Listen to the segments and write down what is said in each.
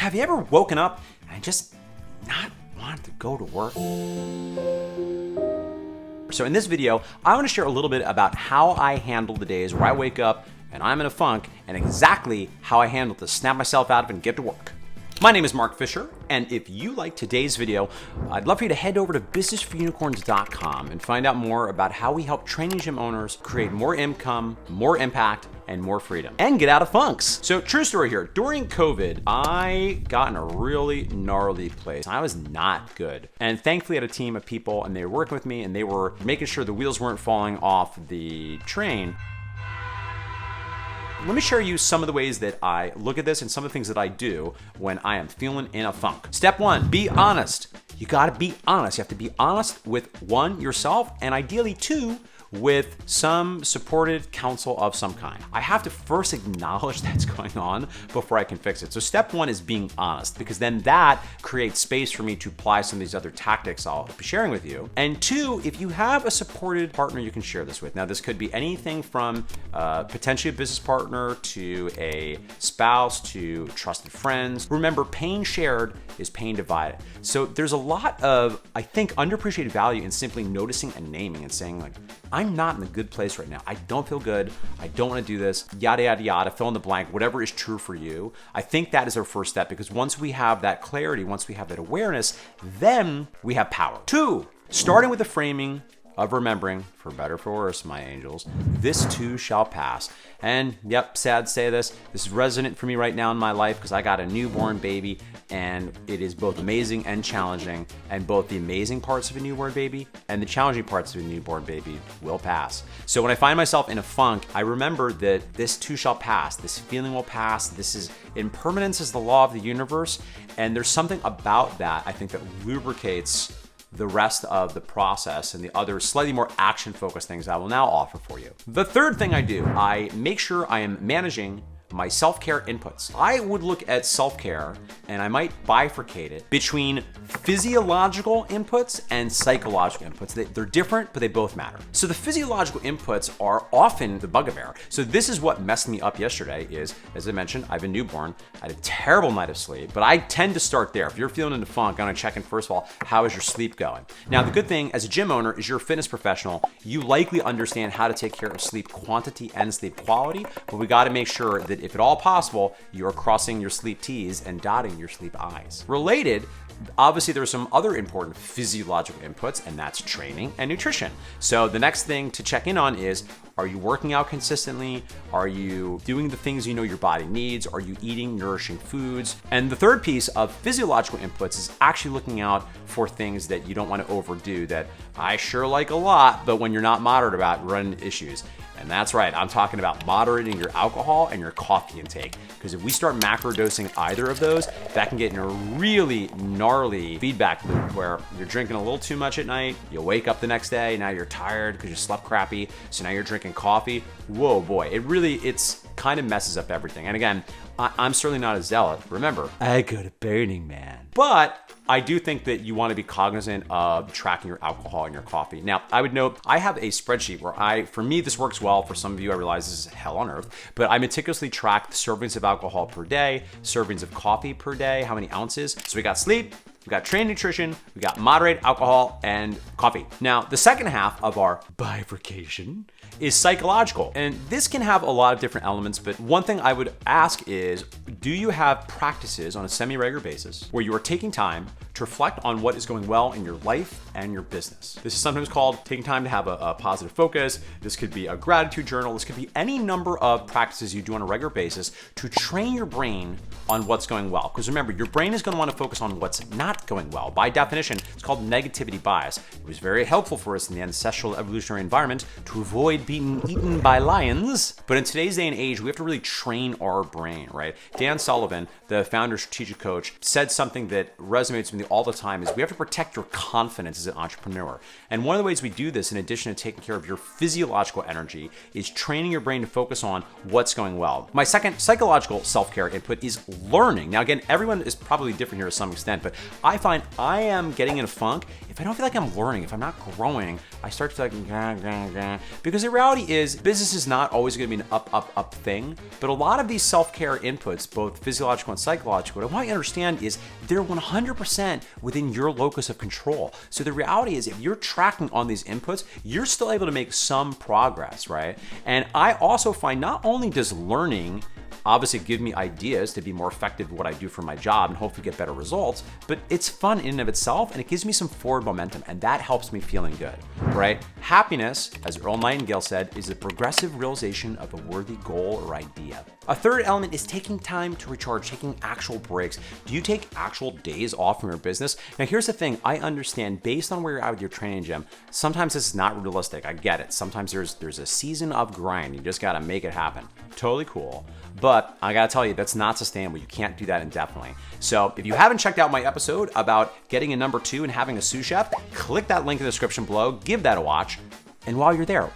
Have you ever woken up and just not wanted to go to work? So in this video, I want to share a little bit about how I handle the days where I wake up and I'm in a funk, and exactly how I handle to snap myself out of it and get to work. My name is Mark Fisher, and if you like today's video, I'd love for you to head over to businessforunicorns.com and find out more about how we help training gym owners create more income, more impact, and more freedom, and get out of funks. So true story here, during COVID, I got in a really gnarly place. I was not good. And thankfully I had a team of people, and they were working with me, and they were making sure the wheels weren't falling off the train. Let me share you some of the ways that I look at this and some of the things that I do when I am feeling in a funk. Step one, be honest. You gotta be honest. You have to be honest with one, yourself, and ideally two, with some supported counsel of some kind. I have to first acknowledge that's going on before I can fix it. So step one is being honest, because then that creates space for me to apply some of these other tactics I'll be sharing with you. And two, if you have a supported partner you can share this with. Now this could be anything from potentially a business partner to a spouse to trusted friends. Remember, pain shared is pain divided. So there's a lot of, I think, underappreciated value in simply noticing and naming and saying, like, I'm not in a good place right now. I don't feel good. I don't want to do this. Yada, yada, yada. Fill in the blank, whatever is true for you. I think that is our first step, because once we have that clarity, once we have that awareness, then we have power. Two, starting with the framing of remembering, for better or for worse, my angels, this too shall pass. And yep, sad to say this is resonant for me right now in my life, because I got a newborn baby, and it is both amazing and challenging, and both the amazing parts of a newborn baby and the challenging parts of a newborn baby will pass. So when I find myself in a funk, I remember that this too shall pass. This feeling will pass. This is, impermanence is the law of the universe, and there's something about that I think that lubricates the rest of the process and the other slightly more action-focused things I will now offer for you. The third thing I do, I make sure I am managing my self-care inputs. I would look at self-care, and I might bifurcate it between physiological inputs and psychological inputs. They're different, but they both matter. So the physiological inputs are often the bugaboo. So this is what messed me up yesterday is, as I mentioned, I have a newborn. I had a terrible night of sleep, but I tend to start there. If you're feeling in the funk, I'm gonna check in first of all, how is your sleep going? Now, the good thing as a gym owner is you're a fitness professional. You likely understand how to take care of sleep quantity and sleep quality, but we gotta make sure that if at all possible, you're crossing your sleep T's and dotting your sleep I's. Related, obviously there are some other important physiological inputs, and that's training and nutrition. So the next thing to check in on is, are you working out consistently? Are you doing the things you know your body needs? Are you eating nourishing foods? And the third piece of physiological inputs is actually looking out for things that you don't want to overdo, that I sure like a lot, but when you're not moderate about, run issues. And that's right, I'm talking about moderating your alcohol and your coffee intake. Because if we start macrodosing either of those, that can get in a really gnarly feedback loop where you're drinking a little too much at night, you'll wake up the next day, now you're tired because you slept crappy, so now you're drinking coffee. Whoa, boy, it's kind of messes up everything. And again, I'm certainly not a zealot. Remember, I go to Burning Man. But I do think that you want to be cognizant of tracking your alcohol and your coffee. Now, I would note, I have a spreadsheet where for me, this works well. For some of you, I realize this is hell on earth, but I meticulously track the servings of alcohol per day, servings of coffee per day, how many ounces. So we got sleep, we got training nutrition, we got moderate alcohol and coffee. Now, the second half of our bifurcation is psychological. And this can have a lot of different elements, but one thing I would ask is, do you have practices on a semi-regular basis where you are taking time to reflect on what is going well in your life and your business? This is sometimes called taking time to have a positive focus. This could be a gratitude journal. This could be any number of practices you do on a regular basis to train your brain on what's going well. Because remember, your brain is going to want to focus on what's not going well. By definition, it's called negativity bias. It was very helpful for us in the ancestral evolutionary environment to avoid being eaten by lions. But in today's day and age, we have to really train our brain, right? Dan Sullivan, the founder strategic coach, said something that resonates with me all the time is we have to protect your confidence as an entrepreneur. And one of the ways we do this, in addition to taking care of your physiological energy, is training your brain to focus on what's going well. My second psychological self-care input is learning. Now, again, everyone is probably different here to some extent, but I find I am getting in a funk if I don't feel like I'm learning, if I'm not growing. I start to feel like, because the reality is business is not always going to be an up thing, but a lot of these self-care inputs, both physiological and psychological, what I want you to understand is they're 100% within your locus of control. So the reality is if you're tracking on these inputs, you're still able to make some progress, right? And I also find not only does learning obviously give me ideas to be more effective at what I do for my job and hopefully get better results, but it's fun in and of itself and it gives me some forward momentum and that helps me feeling good, right? Happiness, as Earl Nightingale said, is the progressive realization of a worthy goal or idea. A third element is taking time to recharge, taking actual breaks. Do you take actual days off from your business? Now here's the thing, I understand based on where you're at with your training gym, sometimes this is not realistic, I get it. Sometimes there's a season of grind, you just gotta make it happen. Totally cool. But I gotta tell you, that's not sustainable. You can't do that indefinitely. So if you haven't checked out my episode about getting a number 2 and having a sous chef, click that link in the description below, give that a watch. And while you're there,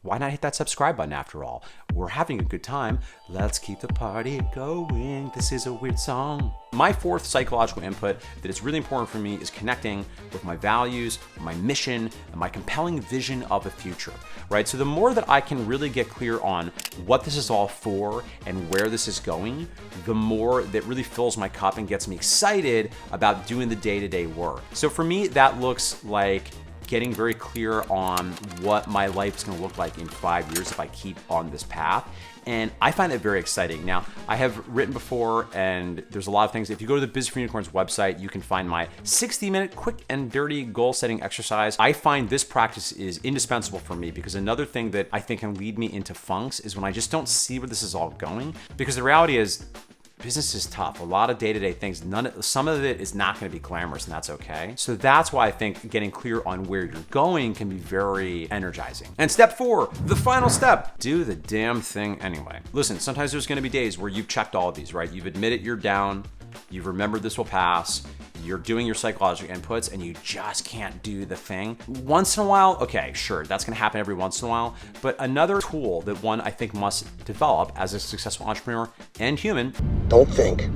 why not hit that subscribe button after all? We're having a good time. Let's keep the party going. This is a weird song. My fourth psychological input that is really important for me is connecting with my values, my mission, and my compelling vision of the future, right? So the more that I can really get clear on what this is all for and where this is going, the more that really fills my cup and gets me excited about doing the day-to-day work. So for me, that looks like getting very clear on what my life is going to look like in 5 years if I keep on this path. And I find that very exciting. Now, I have written before, and there's a lot of things. If you go to the Business for Unicorns website, you can find my 60-minute quick and dirty goal-setting exercise. I find this practice is indispensable for me because another thing that I think can lead me into funks is when I just don't see where this is all going. Because the reality is, business is tough. A lot of day-to-day things, some of it is not going to be glamorous, and that's okay. So that's why I think getting clear on where you're going can be very energizing. And step 4, the final step, do the damn thing anyway. Listen, sometimes there's going to be days where you've checked all of these, right? You've admitted you're down, you've remembered this will pass, you're doing your psychological inputs and you just can't do the thing. Once in a while, okay, sure, that's gonna happen every once in a while, but another tool that one I think must develop as a successful entrepreneur and human, don't think,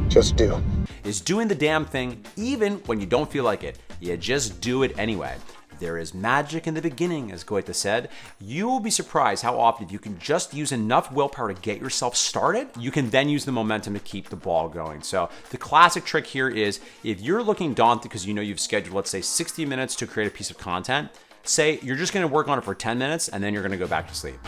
just do, is doing the damn thing even when you don't feel like it. You just do it anyway. There is magic in the beginning, as Goethe said. You will be surprised how often if you can just use enough willpower to get yourself started, you can then use the momentum to keep the ball going. So the classic trick here is if you're looking daunted because you know you've scheduled, let's say 60 minutes to create a piece of content, say you're just gonna work on it for 10 minutes and then you're gonna go back to sleep.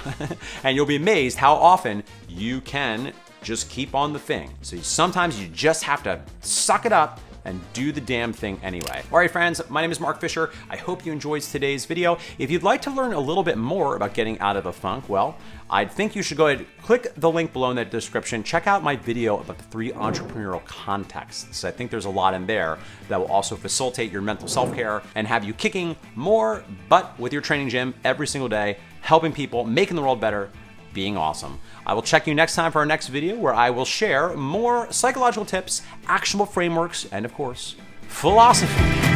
And you'll be amazed how often you can just keep on the thing. So sometimes you just have to suck it up and do the damn thing anyway. All right, friends, my name is Mark Fisher. I hope you enjoyed today's video. If you'd like to learn a little bit more about getting out of a funk, well, I think you should go ahead, click the link below in that description, check out my video about the 3 entrepreneurial contexts. I think there's a lot in there that will also facilitate your mental self-care and have you kicking more butt with your training gym every single day, helping people, making the world better, being awesome. I will check you next time for our next video where I will share more psychological tips, actionable frameworks, and of course, philosophy.